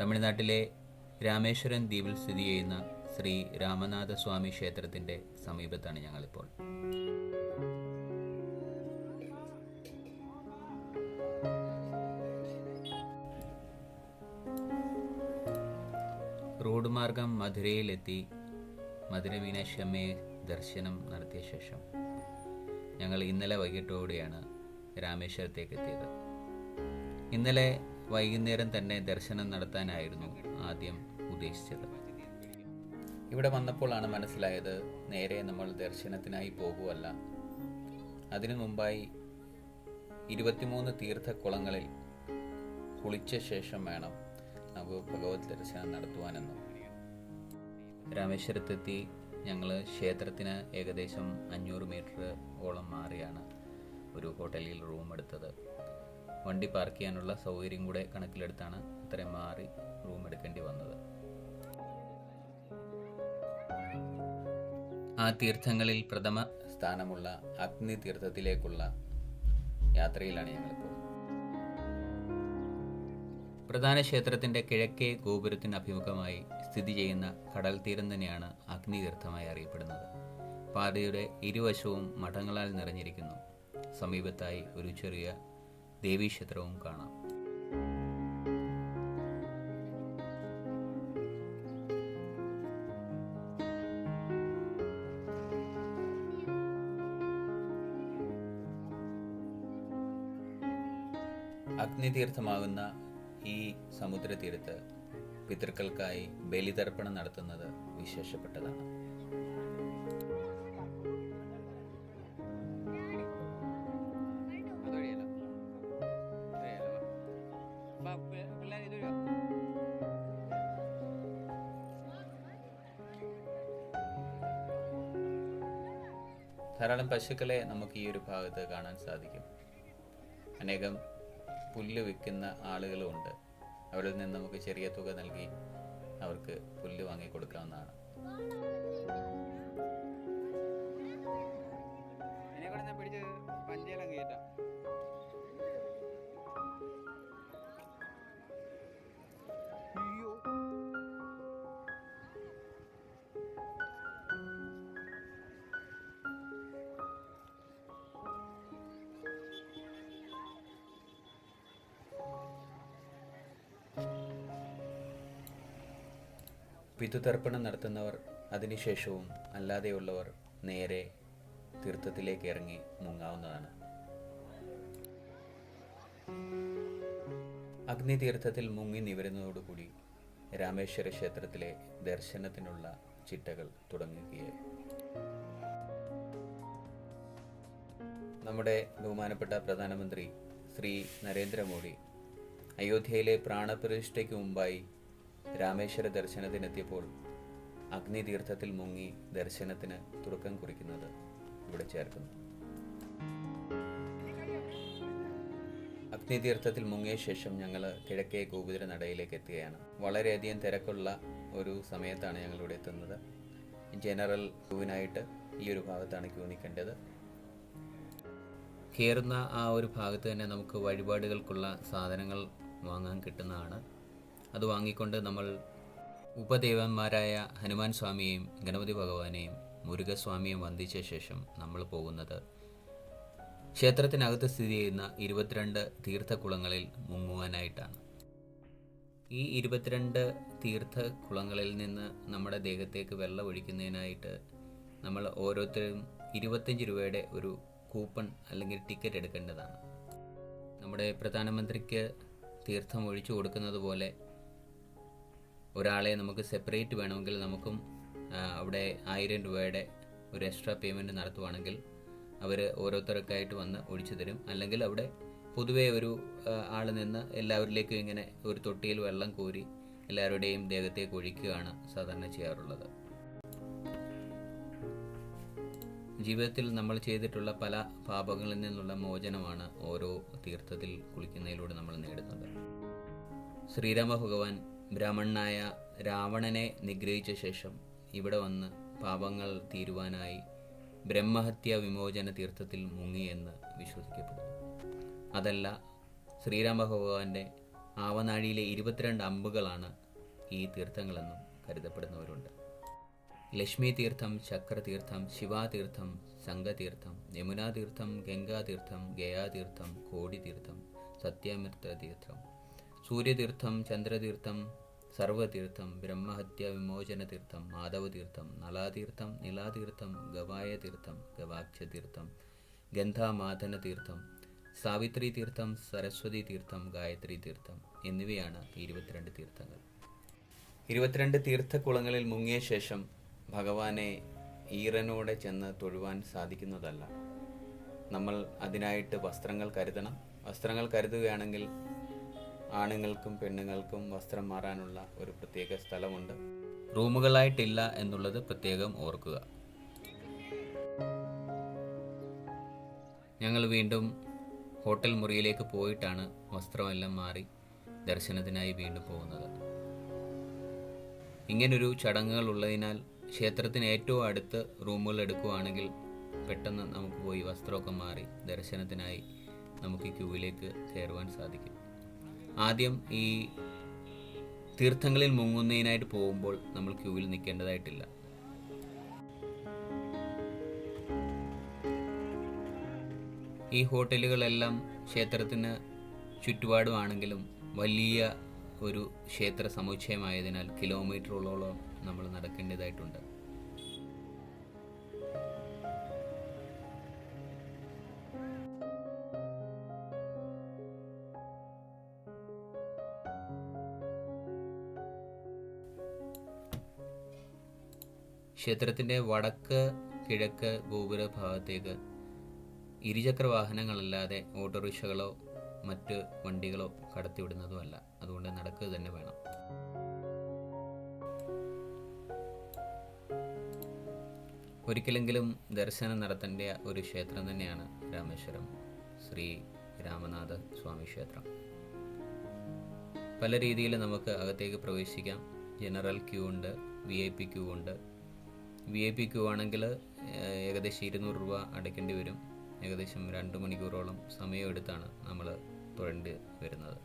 തമിഴ്നാട്ടിലെ രാമേശ്വരം ദ്വീപിൽ സ്ഥിതി ചെയ്യുന്ന ശ്രീ രാമനാഥസ്വാമി ക്ഷേത്രത്തിൻ്റെ സമീപത്താണ് ഞങ്ങളിപ്പോൾ. റോഡ് മാർഗം മധുരയിലെത്തി മധുര മീനാക്ഷി അമ്മയെ ദർശനം നടത്തിയ ശേഷം ഞങ്ങൾ ഇന്നലെ വൈകിട്ടോടെയാണ് രാമേശ്വരത്തേക്ക് എത്തിയത്. ഇന്നലെ വൈകുന്നേരം തന്നെ ദർശനം നടത്താനായിരുന്നു ആദ്യം ഉദ്ദേശിച്ചത്. ഇവിടെ വന്നപ്പോഴാണ് മനസ്സിലായത് നേരെ നമ്മൾ ദർശനത്തിനായി പോകുകയല്ല, അതിനു മുമ്പായി 23 തീർത്ഥക്കുളങ്ങളിൽ കുളിച്ച ശേഷം വേണം നമുക്ക് ഭഗവത് ദർശനം നടത്തുവാനെന്നും. രാമേശ്വരത്തെത്തി ഞങ്ങൾ ക്ഷേത്രത്തിന് ഏകദേശം 500 മീറ്റർ ഓളം മാറിയാണ് ഒരു ഹോട്ടലിൽ റൂം എടുത്തത്. വണ്ടി പാർക്ക് ചെയ്യാനുള്ള സൗകര്യം കൂടെ കണക്കിലെടുത്താണ് ഇത്രയും മാറി റൂം എടുക്കേണ്ടി വന്നത്. ആ തീർത്ഥങ്ങളിൽ പ്രഥമ സ്ഥാനമുള്ള അഗ്നി തീർത്ഥത്തിലേക്കുള്ള യാത്രയിലാണ് ഞങ്ങളിപ്പോൾ. പ്രധാന ക്ഷേത്രത്തിൻ്റെ കിഴക്കേ ഗോപുരത്തിന് അഭിമുഖമായി സ്ഥിതി ചെയ്യുന്ന കടൽ തീരം തന്നെയാണ് അഗ്നി തീർത്ഥമായി അറിയപ്പെടുന്നത്. പാതയുടെ ഇരുവശവും മഠങ്ങളാൽ നിറഞ്ഞിരിക്കുന്നു. സമീപത്തായി ഒരു ചെറിയ ദേവീക്ഷേത്രവും കാണാം. അഗ്നിതീർത്ഥമാകുന്ന ഈ സമുദ്രതീരത്ത് പിതൃക്കൾക്കായി ബലിതർപ്പണം നടത്തുന്നത് വിശേഷപ്പെട്ടതാണ്. ധാരാളം പശുക്കളെ നമുക്ക് ഈ ഒരു ഭാഗത്ത് കാണാൻ സാധിക്കും. അനേകം പുല്ല് വിൽക്കുന്ന ആളുകളുമുണ്ട്. അവരിൽ നിന്ന് നമുക്ക് ചെറിയ തുക നൽകി അവർക്ക് പുല്ല് വാങ്ങിക്കൊടുക്കാവുന്നതാണ്. പിതൃതർപ്പണം നടത്തുന്നവർ അതിനുശേഷവും അല്ലാതെയുള്ളവർ നേരെ തീർത്ഥത്തിലേക്ക് ഇറങ്ങി മുങ്ങാവുന്നതാണ്. അഗ്നിതീർത്ഥത്തിൽ മുങ്ങി നിവരുന്നതോടുകൂടി രാമേശ്വര ക്ഷേത്രത്തിലെ ദർശനത്തിനുള്ള ചിട്ടകൾ തുടങ്ങുകയായി. നമ്മുടെ ബഹുമാനപ്പെട്ട പ്രധാനമന്ത്രി ശ്രീ നരേന്ദ്രമോദി അയോധ്യയിലെ പ്രാണപ്രതിഷ്ഠയ്ക്ക് മുമ്പായി രാമേശ്വര ദർശനത്തിനെത്തിയപ്പോൾ അഗ്നിതീർത്ഥത്തിൽ മുങ്ങി ദർശനത്തിന് തുടക്കം കുറിക്കുന്നത് ഇവിടെ ചേർക്കുന്നു. അഗ്നിതീർത്ഥത്തിൽ മുങ്ങിയ ശേഷം ഞങ്ങൾ കിഴക്കേ ഗോപുര നടയിലേക്ക് എത്തുകയാണ്. വളരെയധികം തിരക്കുള്ള ഒരു സമയത്താണ് ഞങ്ങളിവിടെ എത്തുന്നത്. ജനറൽ ക്യൂവിനായിട്ട് ഈ ഒരു ഭാഗത്താണ് ക്യൂ നിൽക്കേണ്ടത്. കയറുന്ന ആ ഒരു ഭാഗത്ത് തന്നെ നമുക്ക് വഴിപാടുകൾക്കുള്ള സാധനങ്ങൾ വാങ്ങാൻ കിട്ടുന്നതാണ്. അത് വാങ്ങിക്കൊണ്ട് നമ്മൾ ഉപദേവന്മാരായ ഹനുമാൻ സ്വാമിയെയും ഗണപതി ഭഗവാനെയും മുരുകസ്വാമിയെയും വന്ദിച്ച ശേഷം നമ്മൾ പോകുന്നത് ക്ഷേത്രത്തിനകത്ത് സ്ഥിതി ചെയ്യുന്ന 22 തീർത്ഥക്കുളങ്ങളിൽ മുങ്ങുവാനായിട്ടാണ്. ഈ 22 തീർത്ഥക്കുളങ്ങളിൽ നിന്ന് നമ്മുടെ ദേഹത്തേക്ക് വെള്ളം ഒഴിക്കുന്നതിനായിട്ട് നമ്മൾ ഓരോരുത്തരും 25 രൂപയുടെ ഒരു കൂപ്പൺ അല്ലെങ്കിൽ ടിക്കറ്റ് എടുക്കേണ്ടതാണ്. നമ്മുടെ പ്രധാനമന്ത്രിക്ക് തീർത്ഥം ഒഴിച്ചു കൊടുക്കുന്നത് പോലെ ഒരാളെ നമുക്ക് സെപ്പറേറ്റ് വേണമെങ്കിൽ നമുക്കും അവിടെ 1000 രൂപയുടെ ഒരു എക്സ്ട്രാ പേയ്മെൻറ്റ് നടത്തുവാണെങ്കിൽ അവർ ഓരോരുത്തർക്കായിട്ട് വന്ന് ഒഴിച്ചു തരും. അല്ലെങ്കിൽ അവിടെ പൊതുവേ ഒരു ആൾ നിന്ന് എല്ലാവരിലേക്കും ഇങ്ങനെ ഒരു തൊട്ടിയിൽ വെള്ളം കോരി എല്ലാവരുടെയും ദേഹത്തേക്ക് ഒഴിക്കുകയാണ് സാധാരണ ചെയ്യാറുള്ളത്. ജീവിതത്തിൽ നമ്മൾ ചെയ്തിട്ടുള്ള പല പാപങ്ങളിൽ നിന്നുള്ള മോചനമാണ് ഓരോ തീർത്ഥത്തിൽ കുളിക്കുന്നതിലൂടെ നമ്മൾ നേടുന്നത്. ശ്രീരാമ ഭഗവാൻ ബ്രാഹ്മണനായ രാവണനെ നിഗ്രഹിച്ച ശേഷം ഇവിടെ വന്ന് പാപങ്ങൾ തീരുവാനായി ബ്രഹ്മഹത്യ വിമോചന തീർത്ഥത്തിൽ മുങ്ങിയെന്ന് വിശ്വസിക്കപ്പെടുന്നു. അതല്ല, ശ്രീരാമ ഭഗവാന്റെ ആവനാഴിയിലെ 22 അമ്പുകളാണ് ഈ തീർത്ഥങ്ങളെന്നും കരുതപ്പെടുന്നവരുണ്ട്. ലക്ഷ്മി തീർത്ഥം, ചക്രതീർത്ഥം, ശിവാതീർത്ഥം, സംഘതീർത്ഥം, യമുനാതീർത്ഥം, ഗംഗാതീർത്ഥം, ഗയാതീർത്ഥം, കോടിതീർത്ഥം, സത്യാമൃത തീർത്ഥം, സൂര്യതീർത്ഥം, ചന്ദ്രതീർത്ഥം, സർവതീർത്ഥം, ബ്രഹ്മഹത്യ വിമോചന തീർത്ഥം, മാധവതീർത്ഥം, നളാതീർത്ഥം, നിലാതീർത്ഥം, ഗവായതീർത്ഥം, ഗവാക്ഷതീർത്ഥം, ഗന്ധാമാധന തീർത്ഥം, സാവിത്രി തീർത്ഥം, സരസ്വതി തീർത്ഥം, ഗായത്രി തീർത്ഥം എന്നിവയാണ് 22 തീർത്ഥങ്ങൾ. 22 തീർത്ഥക്കുളങ്ങളിൽ മുങ്ങിയ ശേഷം ഭഗവാനെ ഈറനോടെ ചെന്ന് തൊഴുവാൻ സാധിക്കുന്നതല്ല. നമ്മൾ അതിനായിട്ട് വസ്ത്രങ്ങൾ കരുതണം. വസ്ത്രങ്ങൾ കരുതുകയാണെങ്കിൽ ആണുങ്ങൾക്കും പെണ്ണുങ്ങൾക്കും വസ്ത്രം മാറാനുള്ള ഒരു പ്രത്യേക സ്ഥലമുണ്ട്. റൂമുകളായിട്ടില്ല എന്നുള്ളത് പ്രത്യേകം ഓർക്കുക. ഞങ്ങൾ വീണ്ടും ഹോട്ടൽ മുറിയിലേക്ക് പോയിട്ടാണ് വസ്ത്രമെല്ലാം മാറി ദർശനത്തിനായി വീണ്ടും പോകുന്നത്. ഇങ്ങനൊരു ചടങ്ങുകൾ ഉള്ളതിനാൽ ക്ഷേത്രത്തിന് ഏറ്റവും അടുത്ത് റൂമുകൾ എടുക്കുകയാണെങ്കിൽ പെട്ടെന്ന് നമുക്ക് പോയി വസ്ത്രമൊക്കെ മാറി ദർശനത്തിനായി നമുക്ക് ക്യൂവിലേക്ക് കയറുവാൻ സാധിക്കും. ആദ്യം ഈ തീർത്ഥങ്ങളിൽ മുങ്ങുന്നതിനായിട്ട് പോകുമ്പോൾ നമ്മൾ ക്യൂവിൽ നിൽക്കേണ്ടതായിട്ടില്ല. ഈ ഹോട്ടലുകളെല്ലാം ക്ഷേത്രത്തിന് ചുറ്റുപാടുമാണെങ്കിലും വലിയ ഒരു ക്ഷേത്ര സമുച്ചയമായതിനാൽ കിലോമീറ്ററുകളോളം നമ്മൾ നടക്കേണ്ടതായിട്ടുണ്ട്. ക്ഷേത്രത്തിൻ്റെ വടക്ക് കിഴക്ക് ഗോപുര ഭാഗത്തേക്ക് ഇരുചക്ര വാഹനങ്ങളല്ലാതെ ഓട്ടോറിക്ഷകളോ മറ്റ് വണ്ടികളോ കടത്തിവിടുന്നതുമല്ല. അതുകൊണ്ട് നടക്കുക തന്നെ വേണം. ഒരിക്കലെങ്കിലും ദർശനം നടത്തേണ്ട ഒരു ക്ഷേത്രം തന്നെയാണ് രാമേശ്വരം ശ്രീ രാമനാഥ സ്വാമി ക്ഷേത്രം. പല രീതിയിൽ നമുക്ക് അകത്തേക്ക് പ്രവേശിക്കാം. ജനറൽ ക്യൂ ഉണ്ട്, VIP ക്യൂ ഉണ്ട്. VIP ക്യൂ ആണെങ്കിൽ ഏകദേശം 200 രൂപ അടയ്ക്കേണ്ടി വരും. ഏകദേശം 2 മണിക്കൂറോളം സമയമെടുത്താണ് നമ്മൾ തൊഴേണ്ടി വരുന്നത്.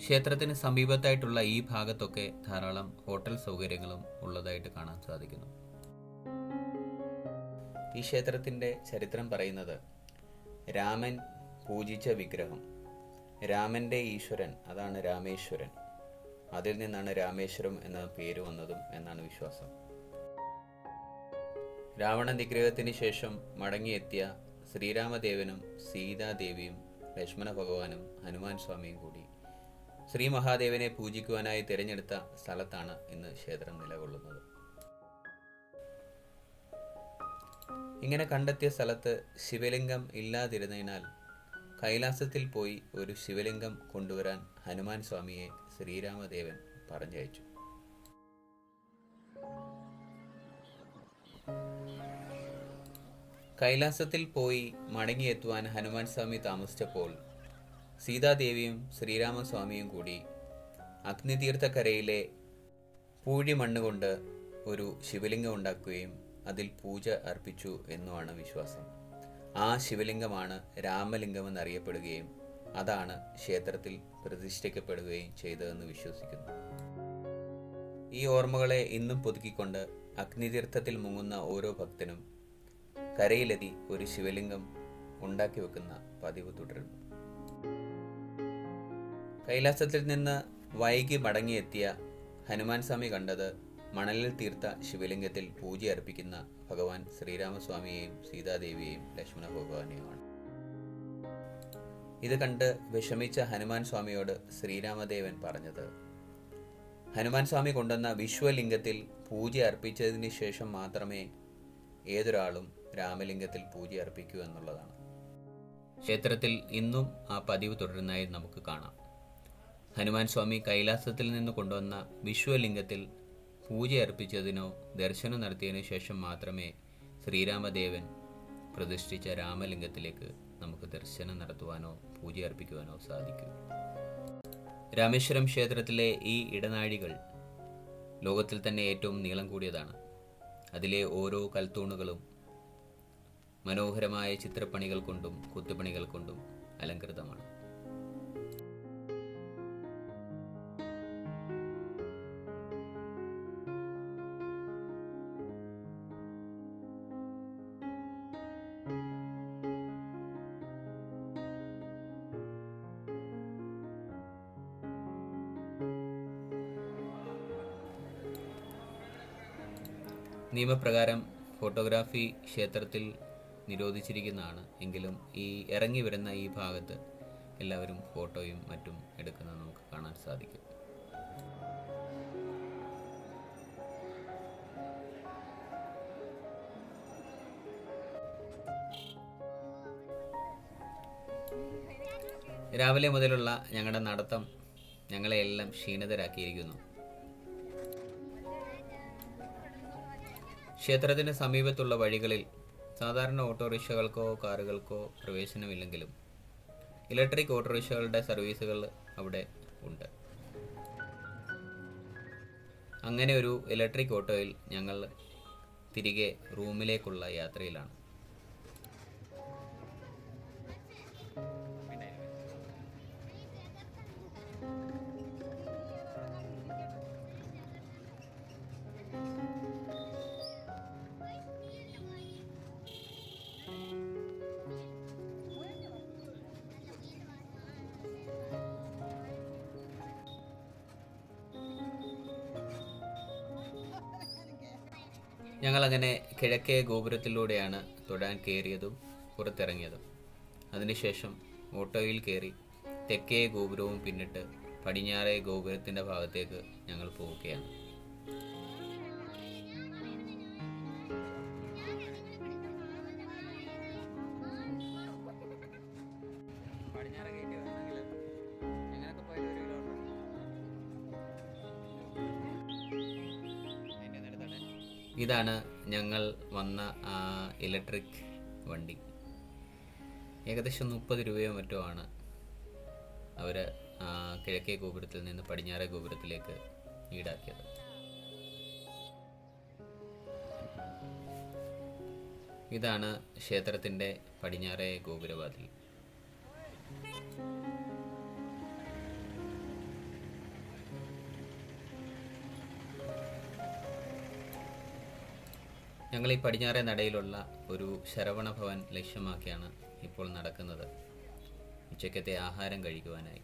ക്ഷേത്രത്തിന് സമീപത്തായിട്ടുള്ള ഈ ഭാഗത്തൊക്കെ ധാരാളം ഹോട്ടൽ സൗകര്യങ്ങളും ഉള്ളതായിട്ട് കാണാൻ സാധിക്കുന്നു. ഈ ക്ഷേത്രത്തിൻ്റെ ചരിത്രം പറയുന്നത് രാമൻ പൂജിച്ച വിഗ്രഹം, രാമൻ്റെ ഈശ്വരൻ, അതാണ് രാമേശ്വരൻ. അതിൽ നിന്നാണ് രാമേശ്വരം എന്ന പേര് വന്നതും എന്നാണ് വിശ്വാസം. രാവണ നിഗ്രഹത്തിന് ശേഷം മടങ്ങിയെത്തിയ ശ്രീരാമദേവനും സീതാദേവിയും ലക്ഷ്മണ ഭഗവാനും ഹനുമാൻ സ്വാമിയും കൂടി ശ്രീ മഹാദേവനെ പൂജിക്കുവാനായി തിരഞ്ഞെടുത്ത സ്ഥലത്താണ് ഇന്ന് ക്ഷേത്രം നിലകൊള്ളുന്നത്. ഇങ്ങനെ കണ്ടെത്തിയ സ്ഥലത്ത് ശിവലിംഗം ഇല്ലാതിരുന്നതിനാൽ കൈലാസത്തിൽ പോയി ഒരു ശിവലിംഗം കൊണ്ടുവരാൻ ഹനുമാൻ സ്വാമിയെ ശ്രീരാമദേവൻ പറഞ്ഞയച്ചു. കൈലാസത്തിൽ പോയി മടങ്ങിയെത്തുവാൻ ഹനുമാൻ സ്വാമി താമസിച്ചപ്പോൾ സീതാദേവിയും ശ്രീരാമസ്വാമിയും കൂടി അഗ്നിതീർത്ഥക്കരയിലെ പൂഴിമണ്ണ് കൊണ്ട് ഒരു ശിവലിംഗം ഉണ്ടാക്കുകയും അതിൽ പൂജ അർപ്പിച്ചു എന്നുമാണ് വിശ്വാസം. ആ ശിവലിംഗമാണ് രാമലിംഗമെന്നറിയപ്പെടുകയും അതാണ് ക്ഷേത്രത്തിൽ പ്രതിഷ്ഠിക്കപ്പെടുകയും ചെയ്തതെന്ന് വിശ്വസിക്കുന്നു. ഈ ഓർമ്മകളെ ഇന്നും പുതുക്കിക്കൊണ്ട് അഗ്നിതീർത്ഥത്തിൽ മുങ്ങുന്ന ഓരോ ഭക്തനും കരയിലെത്തി ഒരു ശിവലിംഗം ഉണ്ടാക്കി വെക്കുന്ന പതിവ് തുടരുന്നു. കൈലാസത്തിൽ നിന്ന് വൈകി മടങ്ങിയെത്തിയ ഹനുമാൻ സ്വാമി കണ്ടത് മണലിൽ തീർത്ത ശിവലിംഗത്തിൽ പൂജ അർപ്പിക്കുന്ന ഭഗവാൻ ശ്രീരാമസ്വാമിയെയും സീതാദേവിയെയും ലക്ഷ്മണ ഭഗവാനെയുമാണ്. ഇത് കണ്ട് വിഷമിച്ച ഹനുമാൻ സ്വാമിയോട് ശ്രീരാമദേവൻ പറഞ്ഞത് ഹനുമാൻ സ്വാമി കൊണ്ടുവന്ന വിശ്വലിംഗത്തിൽ പൂജ അർപ്പിച്ചതിന് ശേഷം മാത്രമേ ഏതൊരാളും രാമലിംഗത്തിൽ പൂജ അർപ്പിക്കൂ എന്നുള്ളതാണ്. ക്ഷേത്രത്തിൽ ഇന്നും ആ പതിവ് തുടരുന്നതായി നമുക്ക് കാണാം. ഹനുമാൻ സ്വാമി കൈലാസത്തിൽ നിന്ന് കൊണ്ടുവന്ന വിശ്വലിംഗത്തിൽ പൂജ അർപ്പിച്ചതിനോ ദർശനം നടത്തിയതിനു ശേഷം മാത്രമേ ശ്രീരാമദേവൻ പ്രതിഷ്ഠിച്ച രാമലിംഗത്തിലേക്ക് നമുക്ക് ദർശനം നടത്തുവാനോ പൂജ അർപ്പിക്കുവാനോ സാധിക്കൂ. രാമേശ്വരം ക്ഷേത്രത്തിലെ ഈ ഇടനാഴികൾ ലോകത്തിൽ തന്നെ ഏറ്റവും നീളം കൂടിയതാണ്. അതിലെ ഓരോ കൽത്തൂണുകളും മനോഹരമായ ചിത്രപ്പണികൾ കൊണ്ടും കൊത്തുപണികൾ കൊണ്ടും അലങ്കൃതമാണ്. നിയമപ്രകാരം ഫോട്ടോഗ്രാഫി ക്ഷേത്രത്തിൽ നിരോധിച്ചിരിക്കുന്നതാണ്. എങ്കിലും ഈ ഇറങ്ങി വരുന്ന ഈ ഭാഗത്ത് എല്ലാവരും ഫോട്ടോയും മറ്റും എടുക്കുന്നത് നമുക്ക് കാണാൻ സാധിക്കും. രാവിലെ മുതലുള്ള ഞങ്ങളുടെ നടത്തം ഞങ്ങളെയെല്ലാം ക്ഷീണിതരാക്കിയിരിക്കുന്നു. ക്ഷേത്രത്തിന് സമീപത്തുള്ള വഴികളിൽ സാധാരണ ഓട്ടോറിക്ഷകൾക്കോ കാറുകൾക്കോ പ്രവേശനമില്ലെങ്കിലും ഇലക്ട്രിക് ഓട്ടോറിക്ഷകളുടെ സർവീസുകൾ അവിടെ ഉണ്ട്. അങ്ങനെ ഒരു ഇലക്ട്രിക് ഓട്ടോയിൽ ഞങ്ങൾ തിരികെ റൂമിലേക്കുള്ള യാത്രയിലാണ്. ഞങ്ങളങ്ങനെ കിഴക്കേ ഗോപുരത്തിലൂടെയാണ് തൊഴാൻ കയറിയതും പുറത്തിറങ്ങിയതും. അതിനുശേഷം ഓട്ടോയിൽ കയറി തെക്കേ ഗോപുരവും പിന്നിട്ട് പടിഞ്ഞാറേ ഗോപുരത്തിൻ്റെ ഭാഗത്തേക്ക് ഞങ്ങൾ പോവുകയാണ്. ഇതാണ് ഞങ്ങൾ വന്ന ആ ഇലക്ട്രിക് വണ്ടി. ഏകദേശം 30 രൂപയോ മറ്റോ ആണ് അവർ കിഴക്കേ ഗോപുരത്തിൽ നിന്ന് പടിഞ്ഞാറേ ഗോപുരത്തിലേക്ക് ഈടാക്കിയത്. ഇതാണ് ക്ഷേത്രത്തിൻ്റെ പടിഞ്ഞാറേ ഗോപുരവാതിൽ. ഞങ്ങൾ ഈ പടിഞ്ഞാറേ നടയിലുള്ള ഒരു ശരവണ ഭവൻ ലക്ഷ്യമാക്കിയാണ് ഇപ്പോൾ നടക്കുന്നത്. ഉച്ചയ്ക്കത്തെ ആഹാരം കഴിക്കുവാനായി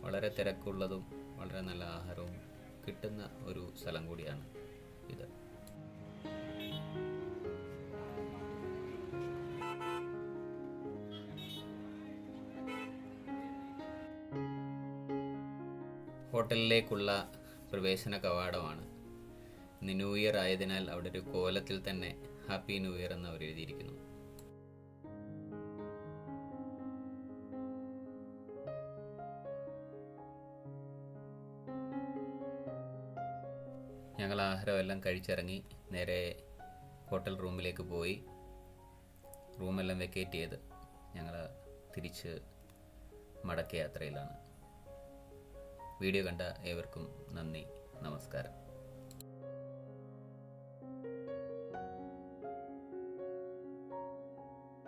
വളരെ തിരക്കുള്ളതും വളരെ നല്ല ആഹാരവും കിട്ടുന്ന ഒരു സ്ഥലം കൂടിയാണ് ഇത്. ഹോട്ടലിലേക്കുള്ള പ്രവേശന കവാടമാണ്. ഇന്ന് ന്യൂ ഇയർ ആയതിനാൽ അവിടെ ഒരു കോലത്തിൽ തന്നെ ഹാപ്പി ന്യൂ ഇയർ എന്ന് അവർ എഴുതിയിരിക്കുന്നു. ഞങ്ങൾ ആഹാരമെല്ലാം കഴിച്ചിറങ്ങി നേരെ ഹോട്ടൽ റൂമിലേക്ക് പോയി. റൂമെല്ലാം വെക്കേറ്റ് ചെയ്ത് ഞങ്ങൾ തിരിച്ച് മടക്ക യാത്രയിലാണ്. വീഡിയോ കണ്ട ഏവർക്കും നന്ദി, നമസ്കാരം.